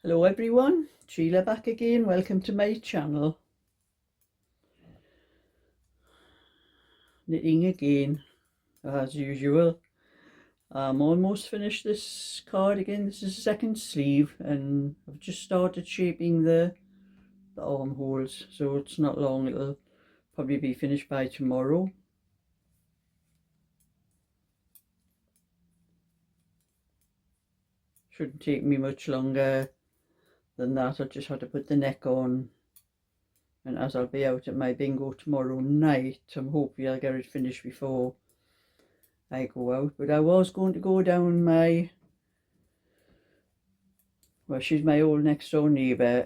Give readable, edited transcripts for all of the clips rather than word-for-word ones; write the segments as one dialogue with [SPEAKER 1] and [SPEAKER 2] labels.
[SPEAKER 1] Hello everyone, Sheila back again. Welcome to my channel. Knitting again as usual. I'm almost finished this cardigan. This is the second sleeve and I've just started shaping the armholes, so it's not long. It'll probably be finished by tomorrow. Shouldn't take me much longer than that. I just had to put the neck on, and as I'll be out at my bingo tomorrow night, I'm hoping I'll get it finished before I go out. But I was going to go down my, well, she's my old next door neighbour.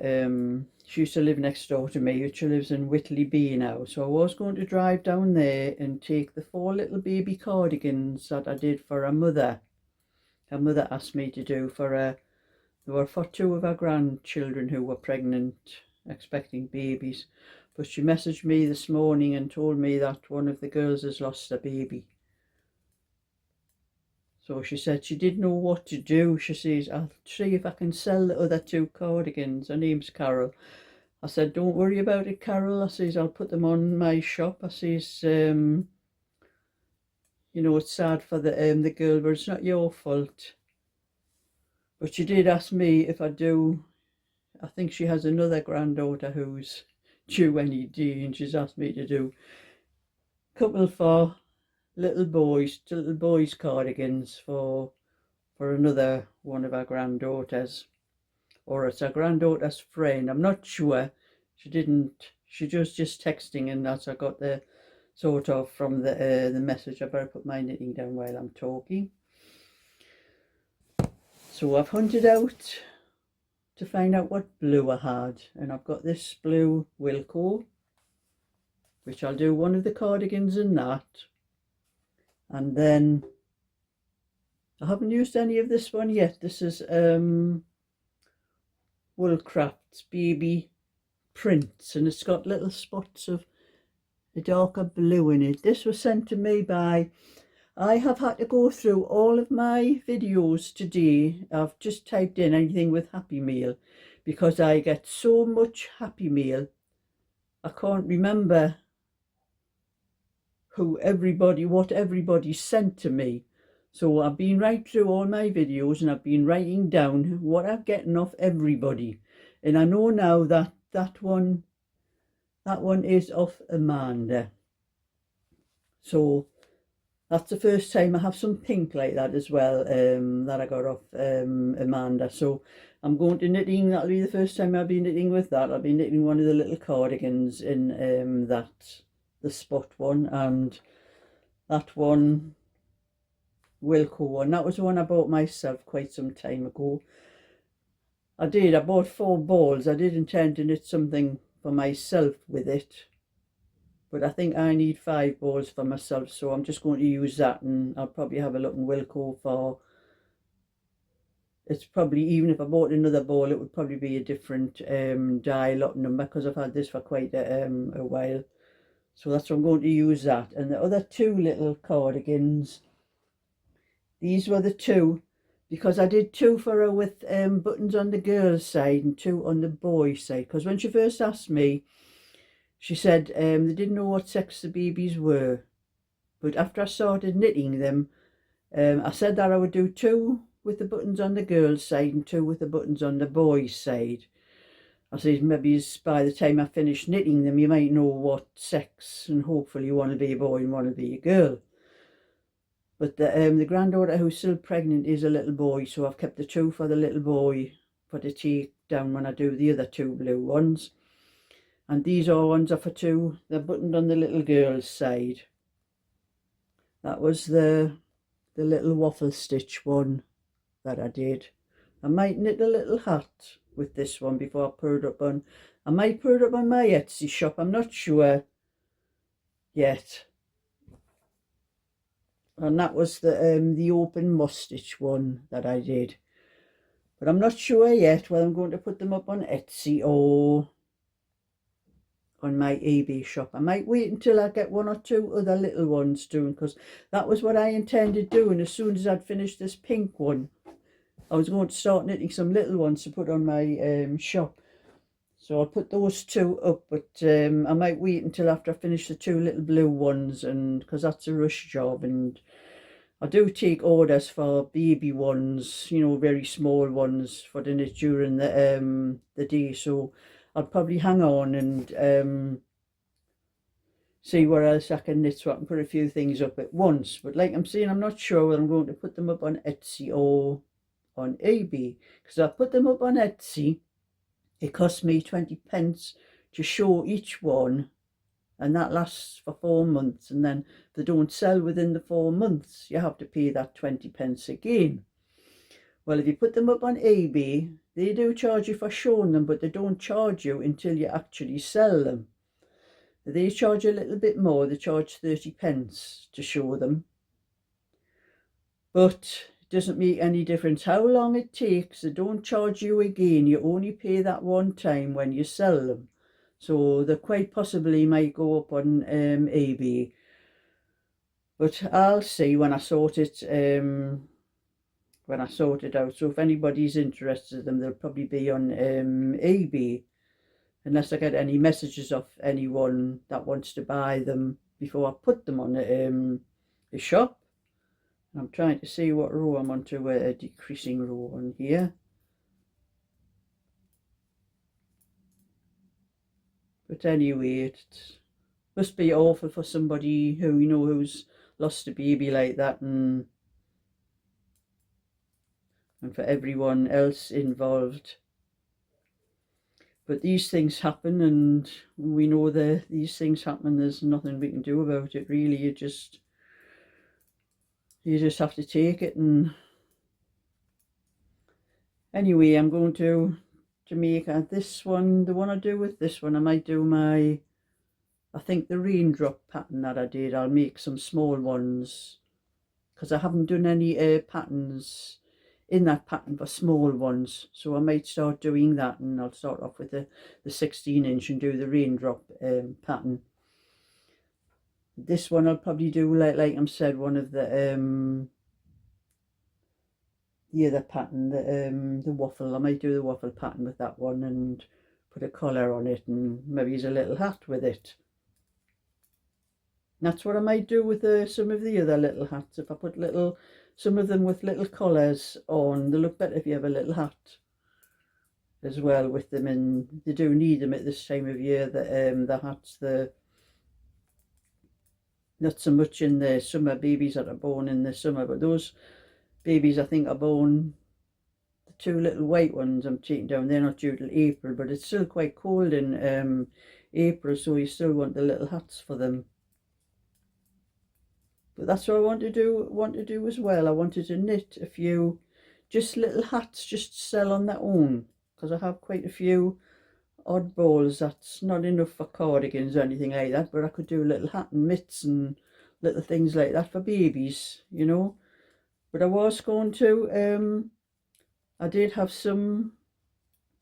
[SPEAKER 1] She used to live next door to me, but she lives in Whitley B now. So I was going to drive down there and take the 4 little baby cardigans that I did for her mother. Her mother asked me to do for her. They were for 2 of her grandchildren who were pregnant, expecting babies. But she messaged me this morning and told me that one of the girls has lost a baby. So she said she didn't know what to do. She says, I'll see if I can sell the other 2 cardigans. Her name's Carol. I said, don't worry about it, Carol. I says, I'll put them on my shop. I says, you know, it's sad for the girl, but it's not your fault. But she did ask me if I do. I think she has another granddaughter who's due any day, and she's asked me to do a couple for little boys cardigans for another one of our granddaughters, or it's a granddaughter's friend. I'm not sure. She was just texting, and as I got the sort of from the message. I better put my knitting down while I'm talking. So I've hunted out to find out what blue I had, and I've got this blue Wilko, which I'll do one of the cardigans in that. And then I haven't used any of this one yet. This is Woolcraft's baby prints, and it's got little spots of a darker blue in it. This was sent to me by, I have had to go through all of my videos today. I've just typed in anything with Happy Meal because I get so much Happy Meal. I can't remember what everybody sent to me. So I've been right through all my videos and I've been writing down what I'm getting off everybody. And I know now that that one is off Amanda. So that's the first time I have some pink like that as well, that I got off Amanda. So I'm going to knitting. That'll be the first time I'll be knitting with that. I'll be knitting one of the little cardigans in the spot one, and that one Wilko one. That was the one I bought myself quite some time ago. I bought 4 balls. I did intend to knit something for myself with it, but I think I need 5 balls for myself, so I'm just going to use that, and I'll probably have a look in Wilko for, it's probably, even if I bought another ball, it would probably be a different die lot number, because I've had this for quite a while. So that's what I'm going to use that. And the other 2 little cardigans, these were the 2, because I did 2 for her with buttons on the girl's side and 2 on the boy's side. Because when she first asked me, she said they didn't know what sex the babies were. But after I started knitting them, I said that I would do 2 with the buttons on the girl's side and 2 with the buttons on the boy's side. I said maybe by the time I finish knitting them, you might know what sex, and hopefully one will be a boy and one will be a girl. But the granddaughter who's still pregnant is a little boy, so I've kept the 2 for the little boy for to take down when I do the other 2 blue ones. And these ones are for 2. They're buttoned on the little girl's side. That was the little waffle stitch one that I did. I might knit a little hat with this one before I put it up on. I might put it up on my Etsy shop. I'm not sure yet. And that was the open moss stitch one that I did. But I'm not sure yet whether I'm going to put them up on Etsy or on my eBay shop. I might wait until I get 1 or 2 other little ones doing, because that was what I intended doing as soon as I'd finished this pink one. I was going to start knitting some little ones to put on my shop. So I'll put those two up, but I might wait until after I finish the two little blue ones, and because that's a rush job. And I do take orders for baby ones, you know, very small ones for the knit during the day. So I'll probably hang on and see where else I can knit, so I can put a few things up at once. But like I'm saying, I'm not sure whether I'm going to put them up on Etsy or on eBay, because I put them up on Etsy. It cost me 20p to show each one, and that lasts for 4 months. And then if they don't sell within the 4 months, you have to pay that 20p again. Well, if you put them up on eBay, they do charge you for showing them, but they don't charge you until you actually sell them. They charge a little bit more. They charge 30p to show them. But it doesn't make any difference how long it takes. They don't charge you again. You only pay that one time when you sell them. So they quite possibly might go up on eBay. But I'll see when I sort it out. So if anybody's interested in them, they'll probably be on eBay. Unless I get any messages of anyone that wants to buy them before I put them on the shop. I'm trying to see what row I'm on to, a decreasing row on here. But anyway, it must be awful for somebody who, you know, who's lost a baby like that, and for everyone else involved. But these things happen, and we know that these things happen. There's nothing we can do about it, really. You just have to take it. And anyway, I'm going to make this one, the one I do with this one, I might do my, I think the raindrop pattern that I did. I'll make some small ones, because I haven't done any patterns in that pattern for small ones, so I might start doing that. And I'll start off with the 16" and do the raindrop pattern. This one I'll probably do like I said, one of the other pattern, the waffle. I might do the waffle pattern with that one and put a collar on it, and maybe use a little hat with it. That's what I might do with some of the other little hats. If I put some of them with little collars on, they look better if you have a little hat as well with them. And they do need them at this time of year, the hats. Not so much in the summer, babies that are born in the summer, but those babies I think are born, the two little white ones I'm taking down, they're not due till April, but it's still quite cold in April, so you still want the little hats for them. But that's what I want to do as well. I wanted to knit a few just little hats just to sell on their own, because I have quite a few oddballs that's not enough for cardigans or anything like that, but I could do little hat and mitts and little things like that for babies, you know. But I was going to I did have some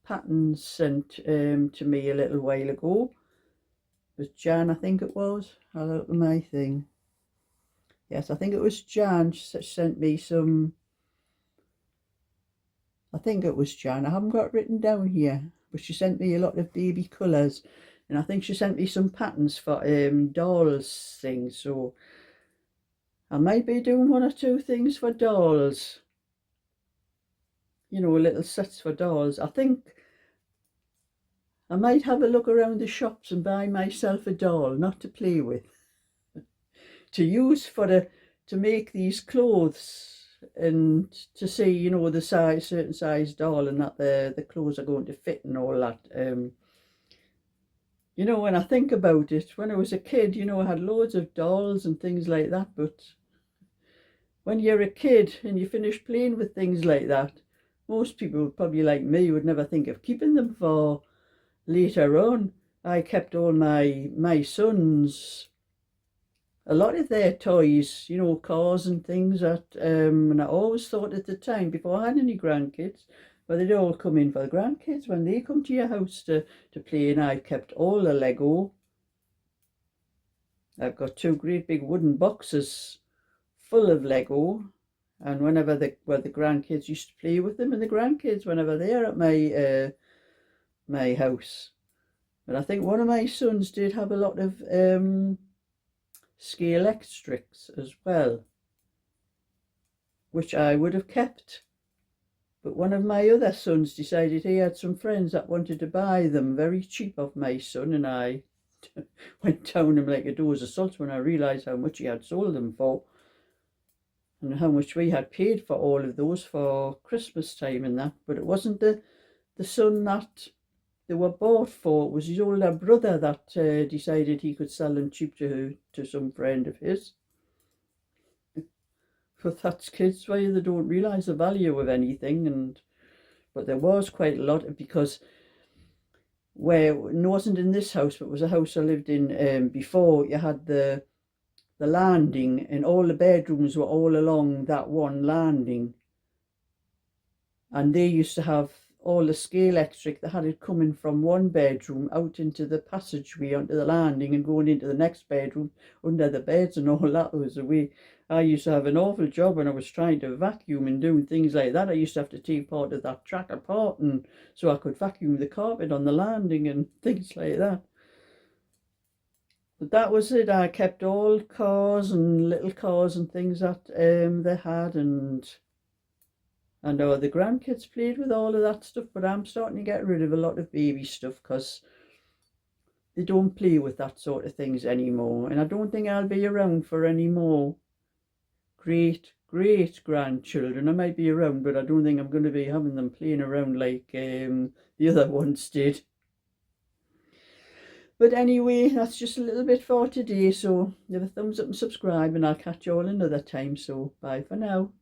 [SPEAKER 1] patterns sent to me a little while ago. It was Jan, I think it was. I'll open my thing. Yes, I think it was Jan. She sent me some, I think it was Jan. I haven't got it written down here, but she sent me a lot of baby colours, and I think she sent me some patterns for dolls things. So I might be doing one or two things for dolls, you know, little sets for dolls. I think I might have a look around the shops and buy myself a doll, not to play with, to use to make these clothes, and to see, you know, the size, certain size doll, and that the clothes are going to fit and all that. You know, when I think about it, when I was a kid, you know, I had loads of dolls and things like that, but when you're a kid and you finish playing with things like that, most people, probably like me, would never think of keeping them for later on. I kept all my sons, a lot of their toys, you know, cars and things that, and I always thought at the time, before I had any grandkids, well, they'd all come in for the grandkids when they come to your house to play, and I kept all the Lego. I've got two great big wooden boxes full of Lego, And whenever the grandkids used to play with them, and the grandkids whenever they're at my house. But I think one of my sons did have a lot of scale electrics as well, which I would have kept. But one of my other sons decided he had some friends that wanted to buy them very cheap off my son, and I went down him like a dose of salt when I realised how much he had sold them for, and how much we had paid for all of those for Christmas time and that. But it wasn't the son that they were bought for. It was his older brother that decided he could sell them cheap to some friend of his. But that's kids, why they don't realise the value of anything. But there was quite a lot, because where it wasn't in this house, but it was a house I lived in before. You had the landing, and all the bedrooms were all along that one landing, and they used to have all the scale electric. They had it coming from one bedroom out into the passageway onto the landing and going into the next bedroom under the beds, and all that was the way. I used to have an awful job when I was trying to vacuum and doing things like that. I used to have to take part of that track apart, and so I could vacuum the carpet on the landing and things like that. But that was it. I kept all cars and little cars and things that they had, and I know the grandkids played with all of that stuff. But I'm starting to get rid of a lot of baby stuff, because they don't play with that sort of things anymore, and I don't think I'll be around for any more great grandchildren. I might be around, but I don't think I'm going to be having them playing around like the other ones did. But anyway, that's just a little bit for today. So give a thumbs up and subscribe, and I'll catch you all another time. So bye for now.